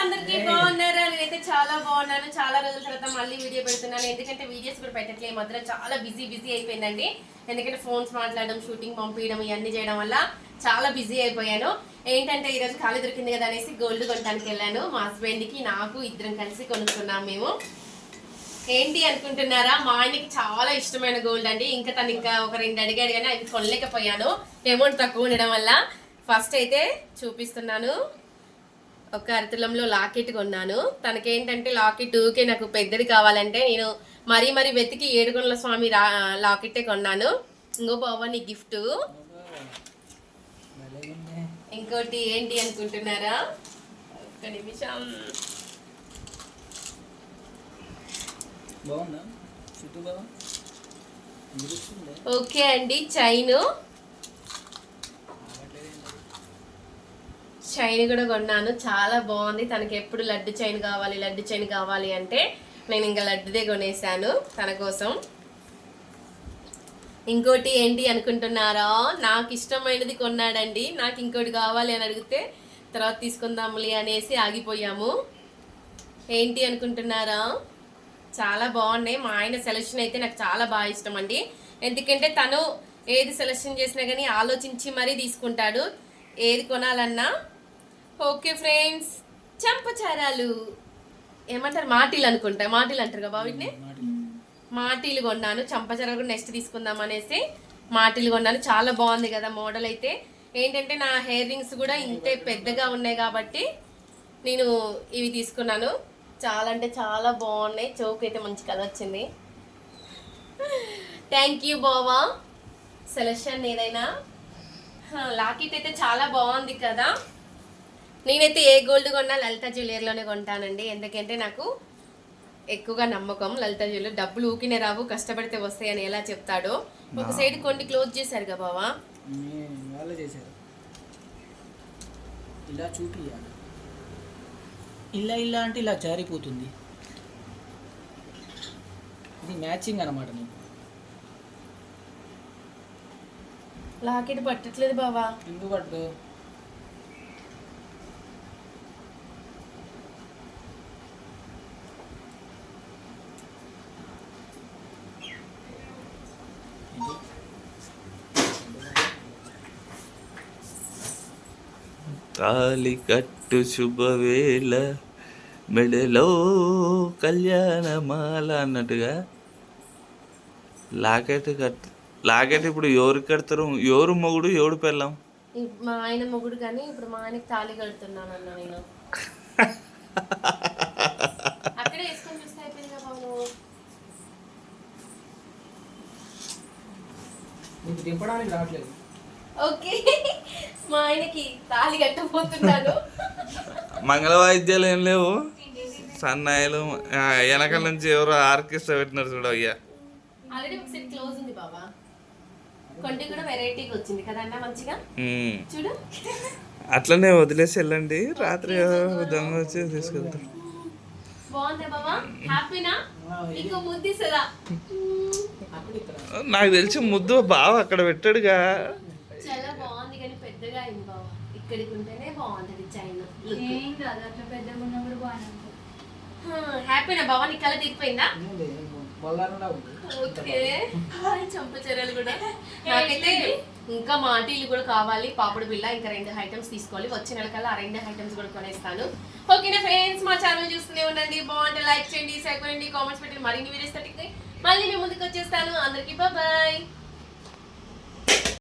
అందరికీ బాగున్నారా? నేనైతే చాలా బాగున్నాను. చాలా రోజుల తర్వాత మళ్ళీ వీడియో పెడుతున్నాను. ఎందుకంటే వీడియోస్ కూడా పెట్టట్లే, ఈ మధ్య చాలా బిజీ అయిపోయిందండి. ఎందుకంటే ఫోన్స్ మాట్లాడడం, షూటింగ్ పంపించడం ఇవన్నీ చేయడం వల్ల చాలా బిజీ అయిపోయాను. ఏంటంటే ఈరోజు ఖాళీ దొరికింది కదా అనేసి గోల్డ్ కొనడానికి వెళ్ళాను. మా హస్బెండ్కి నాకు ఇద్దరం కలిసి కొనుక్కున్నాం మేము. ఏంటి అనుకుంటున్నారా? మా ఆయనకి చాలా ఇష్టమైన గోల్డ్ అండి. ఇంకా తను ఒక 2 అడిగాడు కానీ అవి కొనలేకపోయాను, అమౌంట్ తక్కువ ఉండడం వల్ల. ఫస్ట్ అయితే చూపిస్తున్నాను, ఒక అరతులంలో లాకెట్ కొన్నాను. తనకేంటంటే లాకెట్ ఊకే నాకు పెద్దది కావాలంటే నేను మరీ వెతికి ఏడుకొండల స్వామి లాకెట్టే కొన్నాను. ఇంకో బాబా నీ గిఫ్ట్. ఇంకోటి ఏంటి అనుకుంటున్నారా? ఒక్క నిమిషం. ఓకే అండి, చైన్ కూడా కొన్నాను. చాలా బాగుంది. తనకి ఎప్పుడు లడ్డు చైన్ కావాలి అంటే నేను ఇంకా లడ్డుదే కొనేసాను తన కోసం. ఇంకోటి ఏంటి అనుకుంటున్నారా? నాకు ఇష్టమైనది కొన్నాడండి. నాకు ఇంకోటి కావాలి అని అడిగితే తర్వాత తీసుకుందాంలే అనేసి ఆగిపోయాము. ఏంటి అనుకుంటున్నారా? చాలా బాగున్నాయి. మా ఆయన సెలెక్షన్ అయితే నాకు చాలా బాగా ఇష్టం అండి. ఎందుకంటే తను ఏది సెలెక్షన్ చేసినా కానీ ఆలోచించి మరీ తీసుకుంటాడు ఏది కొనాలన్నా. ఓకే ఫ్రెండ్స్, చంపచారాలు ఏమంటారు, మాటీలు అనుకుంటా, మాటీలు అంటారు కదా వీటిని. మాటీలు కొన్నాను. చంపచారాలు కూడా నెక్స్ట్ తీసుకుందాం అనేసి మాటీలు కొన్నాను. చాలా బాగుంది కదా మోడల్ అయితే. ఏంటంటే నా హెయిర్ రింగ్స్ కూడా ఇంతే పెద్దగా ఉన్నాయి కాబట్టి నేను ఇవి తీసుకున్నాను. చాలా అంటే చాలా బాగున్నాయి. చౌక్ అయితే మంచి కలర్ వచ్చింది. థ్యాంక్ యూ బావా, సెలెక్షన్ ఏదైనా. లాకెట్ అయితే చాలా బాగుంది కదా. నేనైతే ఏ గోల్డ్ కొన్నా లలిత జ్యువెలరీలోనే కొంటానండి. ఎందుకంటే నాకు ఎక్కువగా నమ్మకం లలిత జ్యువెలరీ. డబ్బులు ఊకినే రావు, కష్టపడితే వస్తాయని ఎలా చెప్తాడో. ఒక సైడ్ కొన్ని క్లోజ్ చేశారు కదా బావా. ఇలా చూపియాలి, ఇలా అంటే ఇలా జారిపోతుంది. ఇది మ్యాచింగ్ అన్నమాట. నీకు లాకెట్ పట్టట్లేదు బావా. ఎందుకు పట్టు? తాలి కట్టు శుభవేళ మెడలో కళ్యాణమాల అన్నట్టుగా లాకెట్ ఇప్పుడు ఎవరికి కడతారు? ఎవరు మొగుడు ఎవడు పెళ్ళాం? మా ఆయన మొగుడు, కానీ ఇప్పుడు మా ఆయనకి తాళి కడుతున్నాను అన్న నేను. అక్కడే వేసుకొని చూస్తే అయిపోయింది కదా బాబు. నీకు దింపడానికి రావట్లేదు. ఓకే, మా ఆయనకి తాళి కట్టబోతున్నాను. మంగళ వాయిద్యాలు ఏం లేవు, సన్నాయిలు. వెనకాల నుంచి ఎవరో ఆర్కెస్ట్రా పెట్టినారు చూడ. అయ్యా ఆల్రెడీ ఒకసారి క్లోజ్ ఉంది బాబా. కొంటి కూడా వెరైటీగా వచ్చింది కదా అన్న, మంచిగా చూడు. అట్లనే వదిలేసి వెళ్ళండి, రాత్రి దొంగ వచ్చి తీసుకెళ్తారు. బాగుందా బాబా? హ్యాపీనా? ఇంకో ముద్దు ఇస్తుందా? నాకు తెలిసి ముద్దు బావ అక్కడ పెట్టాడుగా. చాలా బాగుంది కానీ పెద్దగా అయింది బాబా. ఇక్కడికి ఉంటేనే బాగుంటది చైన్. హ్యాపీనా బాబా? నీ కళ దిగిపోయిందా? ఓకే, చంపచర్యలు కూడా. నాకైతే ఇంకా మాటీలు కూడా కావాలి, పాపడు బిళ్ళ, ఇంకా 2 ఐటమ్స్ తీసుకోవాలి. వచ్చే నెల కల్లా ఆ 2 ఐటమ్స్ కూడా కొనేస్తాను. ఓకేనా ఫ్రెండ్స్, మా ఛానల్ చూస్తూనే ఉండండి. బాగుంటే లైక్ చేయండి, షేర్ చేయండి, కామెంట్స్ పెట్టండి. మరిన్ని వీడియోస్ మళ్ళీ మీ ముందుకు వచ్చేస్తాను. అందరికీ బాయ్.